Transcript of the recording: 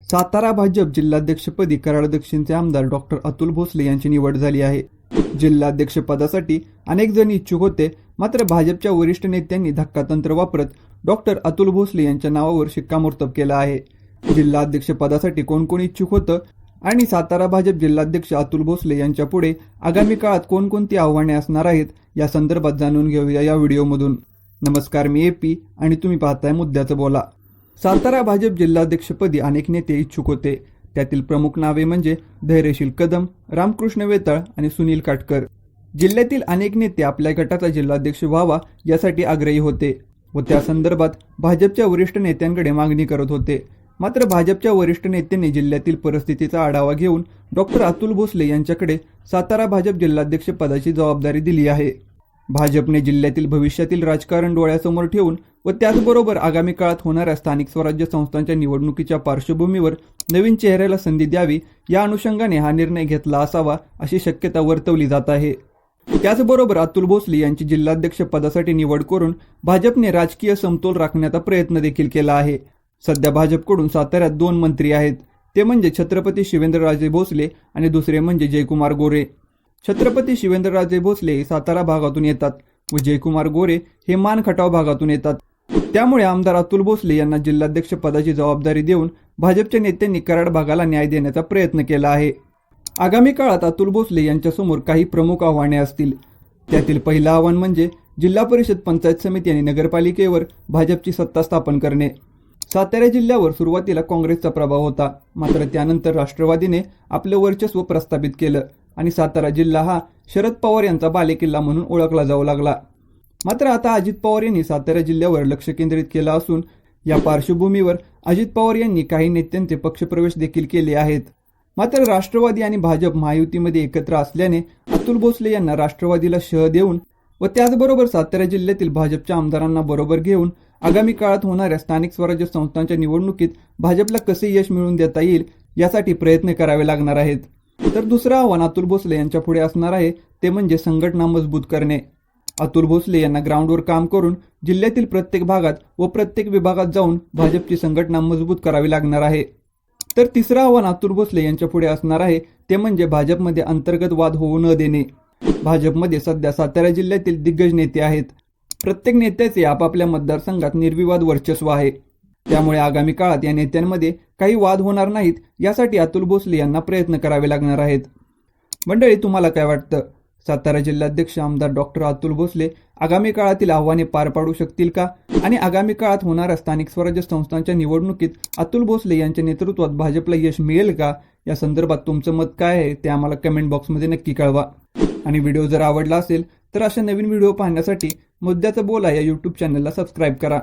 सातारा भाजप जिल्हाध्यक्षपदी कराड दक्षिणचे आमदार डॉक्टर अतुल भोसले यांची निवड झाली आहे। जिल्हाध्यक्षपदासाठी अनेक जण इच्छुक होते, मात्र भाजपच्या वरिष्ठ नेत्यांनी धक्कातंत्र वापरत डॉक्टर अतुल भोसले यांच्या नावावर शिक्कामोर्तब केला आहे। जिल्हाध्यक्षपदासाठी कोण कोण इच्छुक होतं आणि सातारा भाजप जिल्हाध्यक्ष अतुल भोसले यांच्या पुढे आगामी काळात कोणकोणती आव्हाने असणार आहेत या संदर्भात जाणून घेऊया या व्हिडिओमधून। नमस्कार, मी एपी आणि तुम्ही पाहताय मुद्द्याचं बोला। सातारा भाजप जिल्हाध्यक्षपदी अनेक नेते इच्छुक होते। त्यातील प्रमुख नावे म्हणजे धैर्यशील कदम, रामकृष्ण वेताळ आणि सुनील काटकर। जिल्ह्यातील अनेक नेते आपल्या गटाचा जिल्हाध्यक्ष व्हावा यासाठी आग्रही होते व त्या संदर्भात भाजपच्या वरिष्ठ नेत्यांकडे मागणी करत होते। मात्र भाजपच्या वरिष्ठ नेत्यांनी जिल्ह्यातील परिस्थितीचा आढावा घेऊन डॉक्टर अतुल भोसले यांच्याकडे सातारा भाजप जिल्हाध्यक्ष पदाची जबाबदारी दिली आहे। भाजपने जिल्ह्यातील भविष्यातील राजकारण डोळ्यासमोर ठेवून व त्याचबरोबर आगामी काळात होणाऱ्या स्थानिक स्वराज्य संस्थांच्या निवडणुकीच्या पार्श्वभूमीवर नवीन चेहऱ्याला संधी द्यावी या अनुषंगाने हा निर्णय घेतला असावा अशी शक्यता वर्तवली जात आहे। त्याचबरोबर अतुल भोसले यांची जिल्हाध्यक्ष पदासाठी निवड करून भाजपने राजकीय समतोल राखण्याचा प्रयत्न देखील केला आहे। सध्या भाजपकडून साताऱ्यात 2 मंत्री आहेत, ते म्हणजे छत्रपती शिवेंद्रराजे भोसले आणि दुसरे म्हणजे जयकुमार गोरे। छत्रपती शिवेंद्रराजे भोसले हे सातारा भागातून येतात व जयकुमार गोरे हे मान खटाव भागातून येतात। त्यामुळे आमदार अतुल भोसले यांना जिल्हाध्यक्ष पदाची जबाबदारी देऊन भाजपच्या नेत्यांनी कराड भागाला न्याय देण्याचा प्रयत्न केला आहे। आगामी काळात अतुल भोसले यांच्यासमोर काही प्रमुख आव्हाने असतील। त्यातील पहिलं आव्हान म्हणजे जिल्हा परिषद, पंचायत समिती आणि नगरपालिकेवर भाजपची सत्ता स्थापन करणे। सातारा जिल्ह्यावर सुरुवातीला काँग्रेसचा प्रभाव होता, मात्र त्यानंतर राष्ट्रवादीने आपलं वर्चस्व प्रस्थापित केलं आणि सातारा जिल्हा हा शरद पवार यांचा बालेकिल्ला म्हणून ओळखला जाऊ लागला। मात्र आता अजित पवार यांनी सातारा जिल्ह्यावर लक्ष केंद्रित केलं असून या पार्श्वभूमीवर अजित पवार यांनी काही नेत्यांचे पक्षप्रवेश देखील केले आहेत। मात्र राष्ट्रवादी आणि भाजप महायुतीमध्ये एकत्र असल्याने अतुल भोसले यांना राष्ट्रवादीला शह देऊन व त्याचबरोबर सातारा जिल्ह्यातील भाजपच्या आमदारांना बरोबर घेऊन आगामी काळात होणाऱ्या स्थानिक स्वराज्य संस्थांच्या निवडणुकीत भाजपला कसे यश मिळवून देता येईल यासाठी प्रयत्न करावे लागणार आहेत। तर दुसरं आव्हान अतुल भोसले यांच्या पुढे असणार आहे, ते म्हणजे संघटना मजबूत करणे। अतुल भोसले यांना ग्राउंडवर काम करून जिल्ह्यातील प्रत्येक भागात व प्रत्येक विभागात जाऊन भाजपची संघटना मजबूत करावी लागणार आहे। तर तिसरं आव्हान अतुल भोसले यांच्या पुढे असणार आहे, ते म्हणजे भाजपमध्ये अंतर्गत वाद होऊ न देणे। भाजपमध्ये सध्या सातारा जिल्ह्यातील दिग्गज नेते आहेत। प्रत्येक नेत्याचे आपापल्या मतदारसंघात निर्विवाद वर्चस्व आहे, त्यामुळे आगामी काळात या नेत्यांमध्ये काही वाद होणार नाहीत यासाठी अतुल भोसले यांना प्रयत्न करावे लागणार आहेत। मंडळी, तुम्हाला काय वाटतं? सातारा जिल्हाध्यक्ष आमदार डॉक्टर अतुल भोसले आगामी काळातील आव्हाने पार पाडू शकतील का? आणि आगामी काळात होणाऱ्या स्थानिक स्वराज्य संस्थांच्या निवडणुकीत अतुल भोसले यांच्या नेतृत्वात भाजपला यश मिळेल का? या संदर्भात तुमचं मत काय आहे ते आम्हाला कमेंट बॉक्समध्ये नक्की कळवा। आणि व्हिडिओ जर आवडला असेल तर अशा नवीन व्हिडिओ पाहण्यासाठी मुद्द्याचं बोला या यूट्यूब चॅनलला सबस्क्राईब करा।